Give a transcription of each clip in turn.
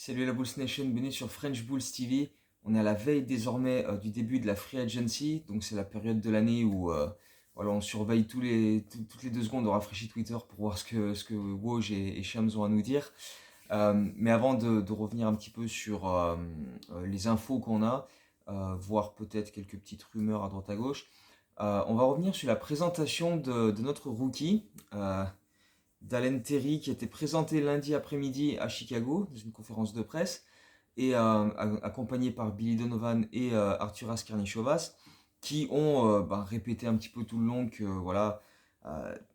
Salut la Bulls Nation, bienvenue sur French Bulls TV. On est à la veille désormais du début de la Free Agency, donc c'est la période de l'année où voilà, on surveille toutes les 2 secondes, on rafraîchit Twitter pour voir ce que Woj et Shams ont à nous dire. Mais avant de revenir un petit peu sur les infos qu'on a, voir peut-être quelques petites rumeurs à droite à gauche, on va revenir sur la présentation de notre rookie. D'Allen Terry qui était présenté lundi après-midi à Chicago dans une conférence de presse et accompagné par Billy Donovan et Arturas Karnisovas qui ont répété un petit peu tout le long que voilà,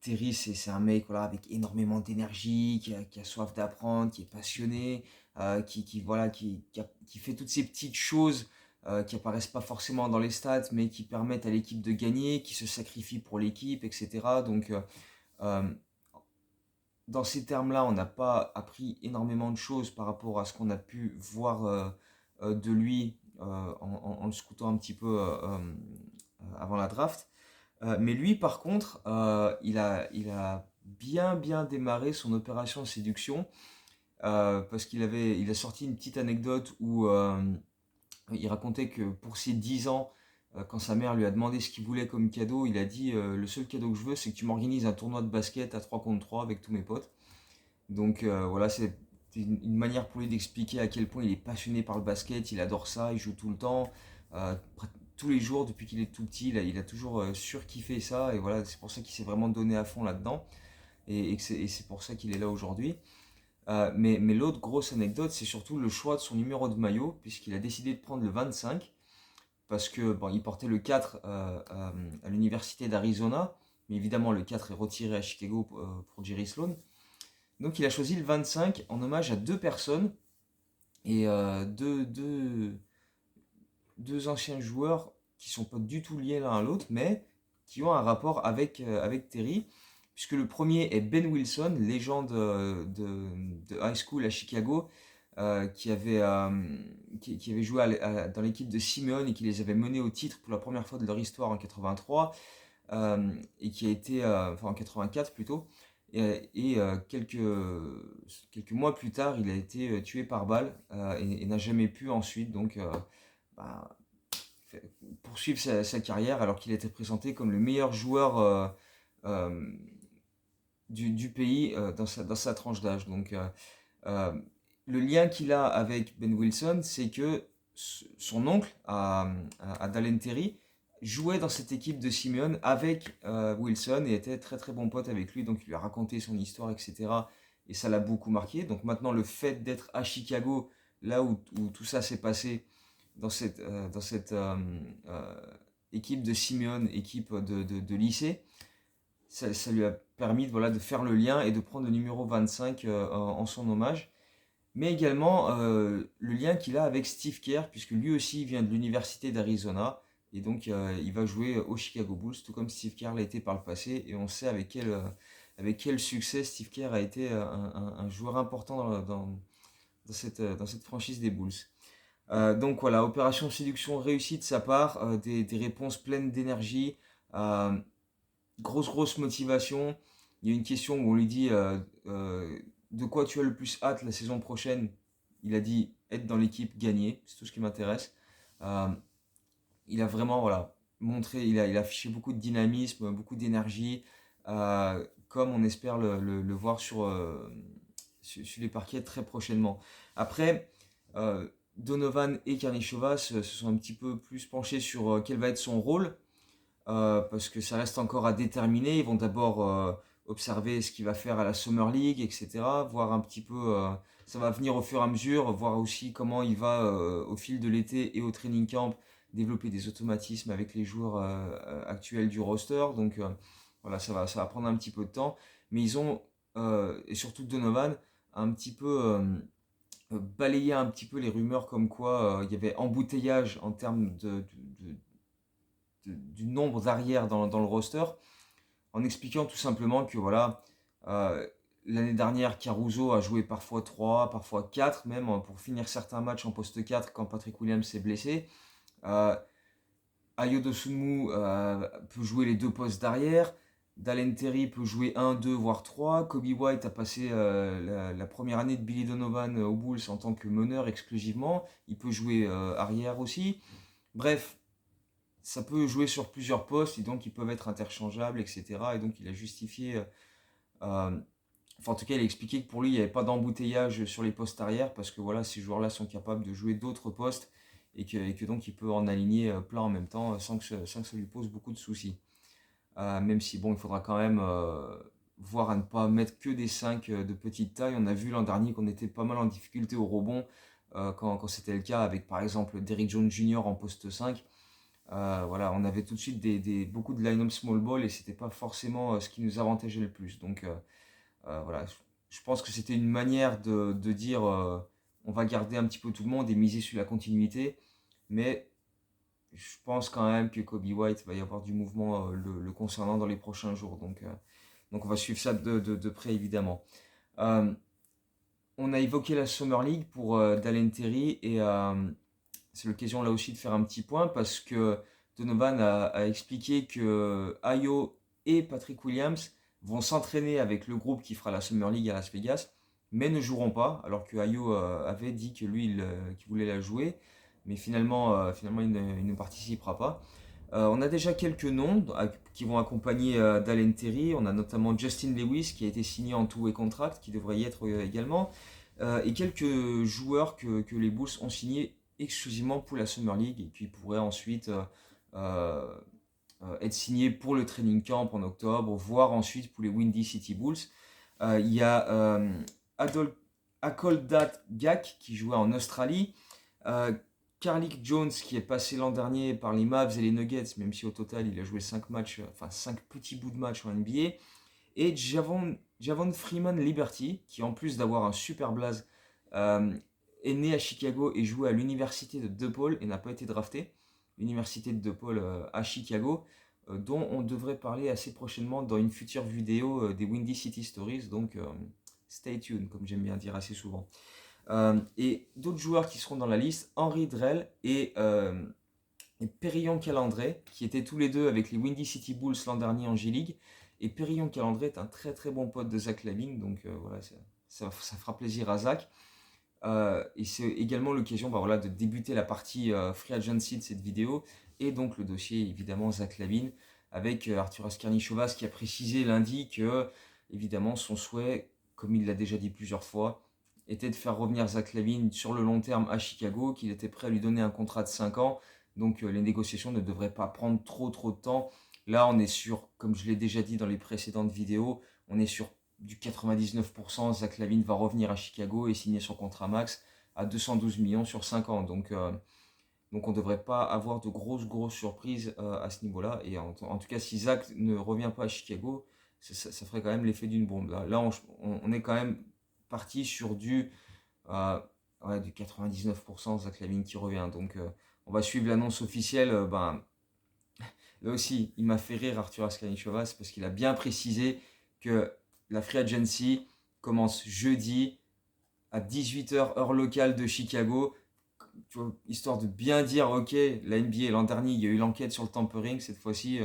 Terry c'est un mec voilà, avec énormément d'énergie, qui a soif d'apprendre, qui est passionné, qui fait toutes ces petites choses qui apparaissent pas forcément dans les stats mais qui permettent à l'équipe de gagner, qui se sacrifie pour l'équipe, etc. Donc euh, dans ces termes-là, on n'a pas appris énormément de choses par rapport à ce qu'on a pu voir de lui en le scoutant un petit peu avant la draft. Mais lui, par contre, il a bien démarré son opération de séduction parce il a sorti une petite anecdote où il racontait que pour ses 10 ans, quand sa mère lui a demandé ce qu'il voulait comme cadeau, il a dit le seul cadeau que je veux, c'est que tu m'organises un tournoi de basket à 3 contre 3 avec tous mes potes. Donc voilà, c'est une manière pour lui d'expliquer à quel point il est passionné par le basket, il adore ça, il joue tout le temps, tous les jours depuis qu'il est tout petit, il a toujours surkiffé ça et voilà, c'est pour ça qu'il s'est vraiment donné à fond là-dedans et c'est pour ça qu'il est là aujourd'hui. Mais l'autre grosse anecdote, c'est surtout le choix de son numéro de maillot, puisqu'il a décidé de prendre le 25, parce que bon, il portait le 4 à l'université d'Arizona, mais évidemment le 4 est retiré à Chicago pour Jerry Sloan. Donc il a choisi le 25 en hommage à deux personnes et deux anciens joueurs qui sont pas du tout liés l'un à l'autre, mais qui ont un rapport avec Terry, puisque le premier est Ben Wilson, légende de high school à Chicago, qui avait joué dans l'équipe de Simeone et qui les avait menés au titre pour la première fois de leur histoire en 83, et qui a été, enfin en 84 plutôt, et quelques mois plus tard, il a été tué par balle et n'a jamais pu ensuite donc bah, poursuivre sa carrière alors qu'il était présenté comme le meilleur joueur euh, du pays dans sa tranche d'âge. Donc euh, le lien qu'il a avec Ben Wilson, c'est que son oncle, à Dalen Terry, jouait dans cette équipe de Simeone avec Wilson et était très très bon pote avec lui, donc il lui a raconté son histoire, etc. Et ça l'a beaucoup marqué. Donc maintenant, le fait d'être à Chicago, là où tout ça s'est passé, dans cette euh, équipe de Simeone, équipe de lycée, ça lui a permis voilà, de faire le lien et de prendre le numéro 25 en son hommage. Mais également le lien qu'il a avec Steve Kerr, puisque lui aussi vient de l'université d'Arizona, et donc il va jouer aux Chicago Bulls, tout comme Steve Kerr l'a été par le passé, et on sait avec quel succès Steve Kerr a été un joueur important dans cette franchise des Bulls. Donc voilà, opération séduction réussie de sa part, des réponses pleines d'énergie, euh, grosse motivation. Il y a une question où on lui dit de quoi tu as le plus hâte la saison prochaine. Il a dit être dans l'équipe, gagner, c'est tout ce qui m'intéresse. Euh, il a vraiment voilà, montré, il a affiché beaucoup de dynamisme, beaucoup d'énergie, comme on espère le voir sur les parquets très prochainement. Après, Donovan et Karnišovas se sont un petit peu plus penchés sur quel va être son rôle parce que ça reste encore à déterminer. Ils vont d'abord observer ce qu'il va faire à la Summer League, etc. Voir un petit peu, ça va venir au fur et à mesure, voir aussi comment il va au fil de l'été et au training camp développer des automatismes avec les joueurs actuels du roster. Donc voilà, ça va prendre un petit peu de temps. Mais ils ont, et surtout Donovan, un petit peu balayé un petit peu les rumeurs comme quoi il y avait embouteillage en termes du nombre d'arrières dans le roster, en expliquant tout simplement que voilà, euh, l'année dernière, Caruso a joué parfois 3 parfois 4 même, pour finir certains matchs en poste 4 quand Patrick Williams s'est blessé. Euh, Ayo Dosunmu peut jouer les deux postes d'arrière. Dalen Terry peut jouer un, 2, voire 3. Kobe White a passé la première année de Billy Donovan aux Bulls en tant que meneur exclusivement. Il peut jouer arrière aussi. Bref, ça peut jouer sur plusieurs postes et donc ils peuvent être interchangeables, etc. Et donc il a justifié, enfin en tout cas il a expliqué que pour lui il n'y avait pas d'embouteillage sur les postes arrière parce que voilà, ces joueurs-là sont capables de jouer d'autres postes et que donc il peut en aligner plein en même temps sans que ça lui pose beaucoup de soucis. Même si bon, il faudra quand même voir à ne pas mettre que des 5 de petite taille. On a vu l'an dernier qu'on était pas mal en difficulté au rebond quand c'était le cas avec par exemple Derrick Jones Jr. en poste 5. Voilà, on avait tout de suite beaucoup de line-up small ball et c'était pas forcément ce qui nous avantageait le plus. Donc voilà, je pense que c'était une manière de dire on va garder un petit peu tout le monde et miser sur la continuité. Mais je pense quand même que Kobe White va y avoir du mouvement le concernant dans les prochains jours. Donc on va suivre ça de près évidemment. Euh, on a évoqué la Summer League pour Dalen Terry et c'est l'occasion là aussi de faire un petit point parce que Donovan a expliqué que Ayo et Patrick Williams vont s'entraîner avec le groupe qui fera la Summer League à Las Vegas, mais ne joueront pas, alors que Ayo avait dit que lui, qu'il voulait la jouer, mais finalement il ne participera pas. On a déjà quelques noms qui vont accompagner Dalen Terry. On a notamment Justin Lewis qui a été signé en two-way contract, qui devrait y être également. Et quelques joueurs que les Bulls ont signés exclusivement pour la Summer League et qui pourraient ensuite euh, être signés pour le training camp en octobre, voire ensuite pour les Windy City Bulls. Il y a Akoldat Gak qui jouait en Australie. Carlik Jones qui est passé l'an dernier par les Mavs et les Nuggets, même si au total il a joué 5 matchs, enfin 5 petits bouts de match en NBA. Et Javon Freeman Liberty, qui en plus d'avoir un super blaze, est né à Chicago et joué à l'université de DePaul et n'a pas été drafté. L'université de DePaul à Chicago, dont on devrait parler assez prochainement dans une future vidéo des Windy City Stories. Donc stay tuned, comme j'aime bien dire assez souvent. Et d'autres joueurs qui seront dans la liste, Henry Drell et Perillon Calandré, qui étaient tous les deux avec les Windy City Bulls l'an dernier en G-League. Et Perillon Calandré est un très très bon pote de Zach LaVine, donc voilà, ça fera plaisir à Zach. Et c'est également l'occasion voilà, de débuter la partie Free Agency de cette vidéo, et donc le dossier évidemment Zach LaVine, avec Arturas Karnichovas qui a précisé lundi que évidemment son souhait, comme il l'a déjà dit plusieurs fois, était de faire revenir Zach LaVine sur le long terme à Chicago, qu'il était prêt à lui donner un contrat de 5 ans, donc les négociations ne devraient pas prendre trop de temps. Là on est sur, comme je l'ai déjà dit dans les précédentes vidéos, on est sur du 99%, Zach LaVine va revenir à Chicago et signer son contrat max à 212 millions sur 5 ans. Donc on ne devrait pas avoir de grosses surprises à ce niveau-là. Et en tout cas, si Zach ne revient pas à Chicago, ça ferait quand même l'effet d'une bombe. Là on est quand même parti sur du 99% Zach LaVine qui revient. Donc on va suivre l'annonce officielle. Là aussi, il m'a fait rire Arturas Karnichovas parce qu'il a bien précisé que la Free Agency commence jeudi à 18h heure locale de Chicago, histoire de bien dire ok, la NBA l'an dernier il y a eu l'enquête sur le tampering, cette fois-ci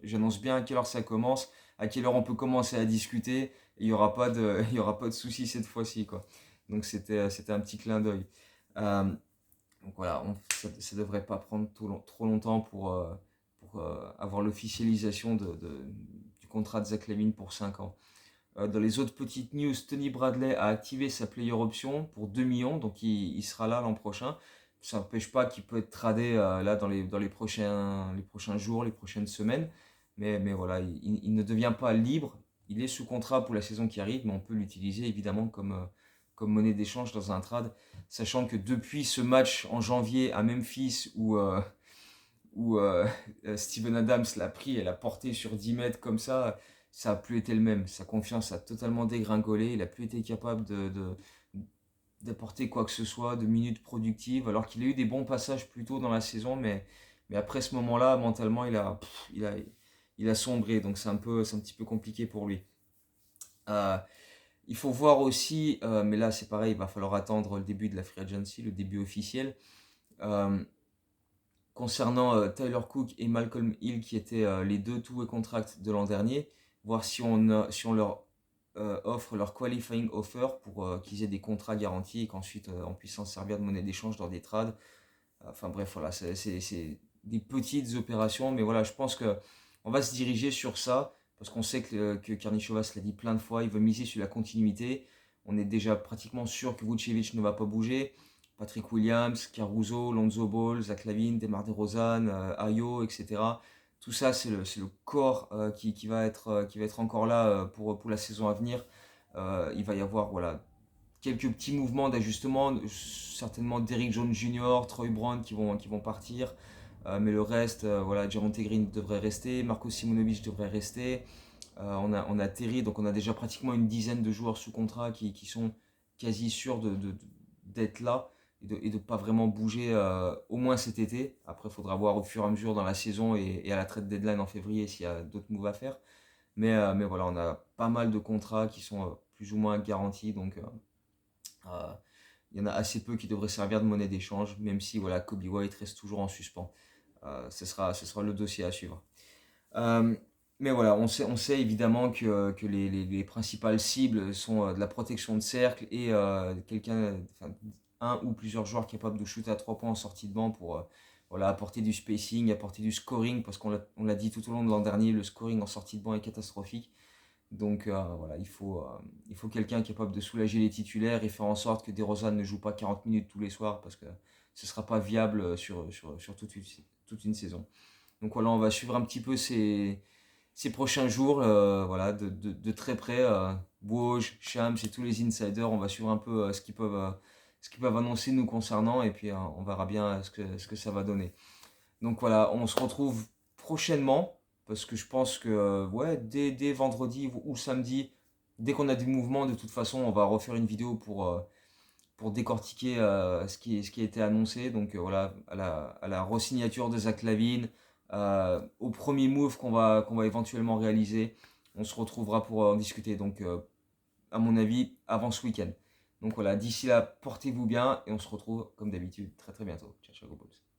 j'annonce bien à quelle heure ça commence, à quelle heure on peut commencer à discuter, et il n'y aura pas de, il y aura pas de soucis cette fois-ci quoi. Donc c'était un petit clin d'œil. Euh, donc voilà, ça ne devrait pas prendre trop longtemps pour avoir l'officialisation du contrat de Zach LaVine pour 5 ans. Dans les autres petites news, Tony Bradley a activé sa player option pour 2 millions, donc il sera là l'an prochain. Ça n'empêche pas qu'il peut être tradé là dans les prochains jours, les prochaines semaines. Mais voilà, il ne devient pas libre. Il est sous contrat pour la saison qui arrive, mais on peut l'utiliser évidemment comme monnaie d'échange dans un trade. Sachant que depuis ce match en janvier à Memphis où Steven Adams l'a pris et l'a porté sur 10 mètres comme ça n'a plus été le même. Sa confiance a totalement dégringolé. Il n'a plus été capable d'apporter quoi que ce soit, de minutes productives, alors qu'il a eu des bons passages plus tôt dans la saison, mais après ce moment-là, mentalement, il a sombré. Donc c'est un petit peu compliqué pour lui. Euh, il faut voir aussi, mais là c'est pareil, il va falloir attendre le début de la Free Agency, le début officiel. Concernant Tyler Cook et Malcolm Hill, qui étaient les deux two-way contracts de l'an dernier, voir si on leur offre leur qualifying offer pour qu'ils aient des contrats garantis et qu'ensuite on puisse s'en servir de monnaie d'échange dans des trades. Enfin bref, voilà, c'est des petites opérations, mais voilà, je pense que on va se diriger sur ça, parce qu'on sait que Karnišovas l'a dit plein de fois, il veut miser sur la continuité. On est déjà pratiquement sûr que Vucevic ne va pas bouger. Patrick Williams, Caruso, Lonzo Ball, Zach LaVine, DeMar DeRozan, Ayo, etc. Tout ça, c'est le corps qui va être encore là pour la saison à venir. Il va y avoir voilà, quelques petits mouvements d'ajustement, certainement Derrick Jones Jr., Troy Brown qui vont partir. Mais le reste, voilà, Javonte Green devrait rester, Marco Simonovic devrait rester. On a Terry, donc on a déjà pratiquement une dizaine de joueurs sous contrat qui sont quasi sûrs d'être là et de pas vraiment bouger au moins cet été. Après, il faudra voir au fur et à mesure dans la saison et à la trade deadline en février s'il y a d'autres moves à faire. Mais voilà, on a pas mal de contrats qui sont plus ou moins garantis, donc euh, il y en a assez peu qui devraient servir de monnaie d'échange, même si voilà, Kobe White reste toujours en suspens. Ce sera le dossier à suivre. Euh, mais voilà, on sait évidemment que les principales cibles sont de la protection de cercle et enfin, un ou plusieurs joueurs capables de shooter à 3 points en sortie de banc pour voilà, apporter du spacing, apporter du scoring, parce on l'a dit tout au long de l'an dernier, le scoring en sortie de banc est catastrophique. Donc voilà, il faut quelqu'un capable de soulager les titulaires et faire en sorte que DeRozan ne joue pas 40 minutes tous les soirs, parce que ce ne sera pas viable sur toute une saison. Donc voilà, on va suivre un petit peu ces prochains jours voilà, de très près. Woj, Shams et tous les insiders, on va suivre un peu ce qu'ils peuvent annoncer nous concernant et puis on verra bien ce que ça va donner. Donc voilà, on se retrouve prochainement parce que je pense que ouais, dès vendredi ou samedi, dès qu'on a des mouvements, de toute façon, on va refaire une vidéo pour décortiquer ce qui a été annoncé. Donc voilà, à la re-signature de Zach LaVine, au premier move qu'on va éventuellement réaliser, on se retrouvera pour en discuter. Donc à mon avis, avant ce week-end. Donc voilà, d'ici là, portez-vous bien et on se retrouve comme d'habitude très très bientôt. Ciao, ciao, go Bulls.